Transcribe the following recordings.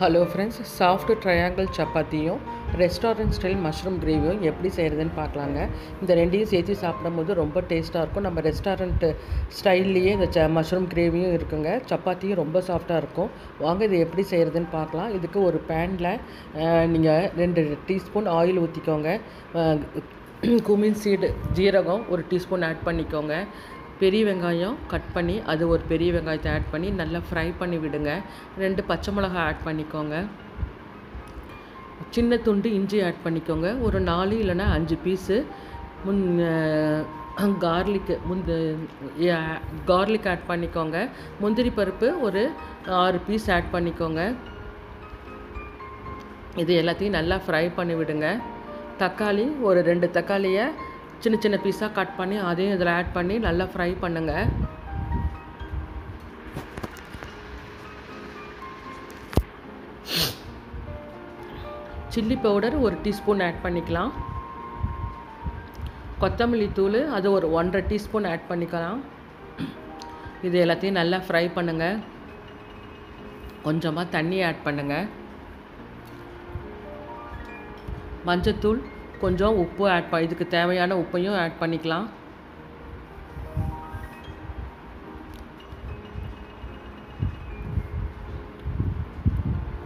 Hello friends, soft triangle சப்பாத்தியும் restaurant style mushroom கிரேவியும் எப்படி செய்கிறதுன்னு பார்க்கலாங்க. இந்த ரெண்டையும் சேர்த்து சாப்பிடும்போது ரொம்ப டேஸ்ட்டாக இருக்கும். நம்ம ரெஸ்டாரண்ட்டு ஸ்டைல்லையே இந்த மஷ்ரூம் கிரேவியும் இருக்குங்க. சப்பாத்தியும் ரொம்ப சாஃப்டாக இருக்கும். வாங்க இது எப்படி செய்கிறதுன்னு பார்க்கலாம். இதுக்கு ஒரு பேனில் நீங்கள் 2 டீஸ்பூன் ஆயில் ஊற்றிக்கோங்க. குமின் சீடு ஜீரகம் 1 டீஸ்பூன் ஆட் பண்ணிக்கோங்க. பெரிய வெங்காயம் கட் பண்ணி அது ஒரு பெரிய வெங்காயத்தை ஆட் பண்ணி நல்லா ஃப்ரை பண்ணி விடுங்க. 2 பச்சை மிளகாய் ஆட் பண்ணிக்கோங்க. சின்ன துண்டு இஞ்சி ஆட் பண்ணிக்கோங்க. ஒரு 4 இல்லைன்னா 5 பீஸு கார்லிக் ஆட் பண்ணிக்கோங்க. முந்திரி பருப்பு ஒரு 6 பீஸ் ஆட் பண்ணிக்கோங்க. இது எல்லாத்தையும் நல்லா ஃப்ரை பண்ணி விடுங்க. தக்காளி ஒரு 2 தக்காளியை சின்ன சின்ன பீஸாக கட் பண்ணி அதையும் இதில் ஆட் பண்ணி நல்லா ஃப்ரை பண்ணுங்கள். சில்லி பவுடர் 1 டீஸ்பூன் ஆட் பண்ணிக்கலாம். கொத்தமல்லி தூள் அது ஒரு 1.5 டீஸ்பூன் ஆட் பண்ணிக்கலாம். இது எல்லாத்தையும் நல்லா ஃப்ரை பண்ணுங்கள். கொஞ்சமாக தண்ணி ஆட் பண்ணுங்கள். மஞ்சத்தூள் கொஞ்சம் உப்பு இதுக்கு தேவையான உப்பையும் ஆட் பண்ணிக்கலாம்.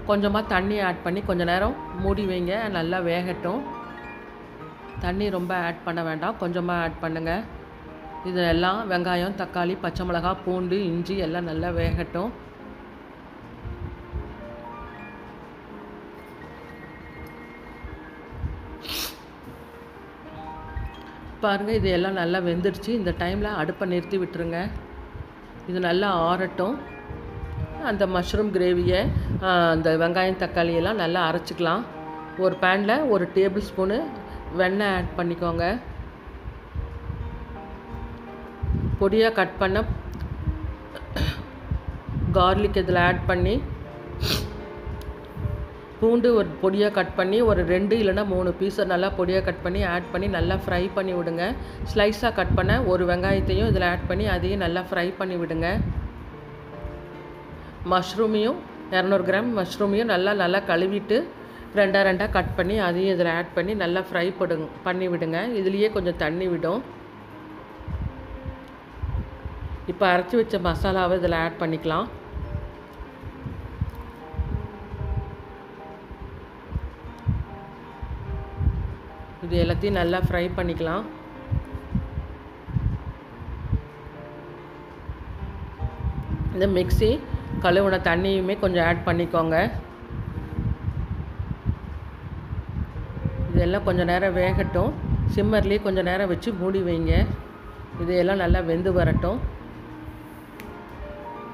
கொஞ்சமாக தண்ணி ஆட் பண்ணி கொஞ்ச நேரம் மூடி வைங்க, நல்லா வேகட்டும். தண்ணி ரொம்ப ஆட் பண்ண வேண்டாம், கொஞ்சமாக ஆட் பண்ணுங்கள். இதெல்லாம் வெங்காயம், தக்காளி, பச்சை மிளகாய், பூண்டு, இஞ்சி எல்லாம் நல்லா வேகட்டும். பாருங்கள், இது எல்லாம் நல்லா வெந்துடுச்சு. இந்த டைமில் அடுப்பை நிறுத்தி விட்டுருங்க. இது நல்லா ஆறட்டும். அந்த மஷ்ரூம் கிரேவியை அந்த வெங்காயம் தக்காளியெல்லாம் நல்லா அரைச்சிக்கலாம். ஒரு பேனில் 1 டேபிள் ஸ்பூனு வெண்ணெய் ஆட் பண்ணிக்கோங்க. பொடியாக கட் பண்ண கார்லிக் இதில் ஆட் பண்ணி, பூண்டு ஒரு பொடியாக கட் பண்ணி ஒரு 2 இல்லைன்னா 3 பீஸை நல்லா பொடியாக கட் பண்ணி ஆட் பண்ணி நல்லா ஃப்ரை பண்ணி விடுங்க. ஸ்லைஸாக கட் பண்ண ஒரு வெங்காயத்தையும் இதில் ஆட் பண்ணி அதையும் நல்லா ஃப்ரை பண்ணி விடுங்க. மஷ்ரூமையும் 200 கிராம் மஷ்ரூமையும் நல்லா கழுவிட்டு 2 கட் பண்ணி அதையும் இதில் ஆட் பண்ணி நல்லா ஃப்ரை பண்ணி விடுங்க. இதுலேயே கொஞ்சம் தண்ணி விடும். இப்போ அரைச்சி வச்ச மசாலாவை இதில் ஆட் பண்ணிக்கலாம். இது எல்லாத்தையும் நல்லா ஃப்ரை பண்ணிக்கலாம். இந்த மிக்ஸி கழுவுன தண்ணியுமே கொஞ்சம் ஆட் பண்ணிக்கோங்க. இதெல்லாம் கொஞ்சம் நேரம் வேகட்டும். சிம்மர்லேயே கொஞ்சம் நேரம் வச்சு மூடி வைங்க. இதையெல்லாம் நல்லா வெந்து வரட்டும்.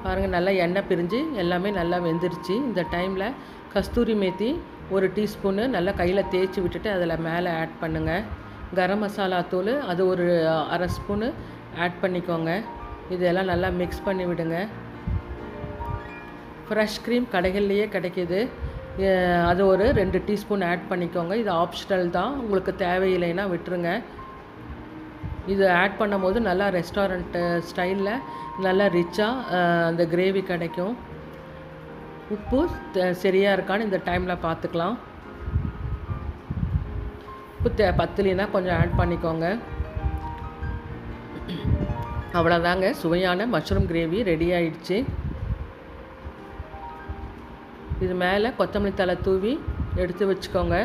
பாருங்கள், நல்லா எண்ணெய் பிரிஞ்சு எல்லாமே நல்லா வெந்துருச்சு. இந்த டைமில் கஸ்தூரி மேத்தி 1 டீஸ்பூனு நல்லா கையில் தேய்ச்சி விட்டுட்டு அதில் மேலே ஆட் பண்ணுங்கள். கரம் மசாலா தூள் அது ஒரு 1/2 ஸ்பூனு ஆட் பண்ணிக்கோங்க. இதெல்லாம் நல்லா மிக்ஸ் பண்ணி விடுங்க. ஃப்ரெஷ் க்ரீம் கடைகள்லேயே கிடைக்கிது, அது ஒரு 2 டீஸ்பூன் ஆட் பண்ணிக்கோங்க. இது ஆப்ஷனல் தான், உங்களுக்கு தேவையில்லைன்னா விட்டுருங்க. இது ஆட் பண்ணும் போது நல்லா ரெஸ்டாரண்ட்டு ஸ்டைலில் நல்லா ரிச்சாக அந்த கிரேவி கிடைக்கும். உப்பு சரியாக இருக்கான்னு இந்த டைமில் பார்த்துக்கலாம். உப்பு பத்தலைன்னா கொஞ்சம் ஆட் பண்ணிக்கோங்க. அவ்வளோதாங்க, சுவையான மஷ்ரூம் கிரேவி ரெடி ஆயிடுச்சு. இது மேலே கொத்தமல்லி தழை தூவி எடுத்து வச்சுக்கோங்க.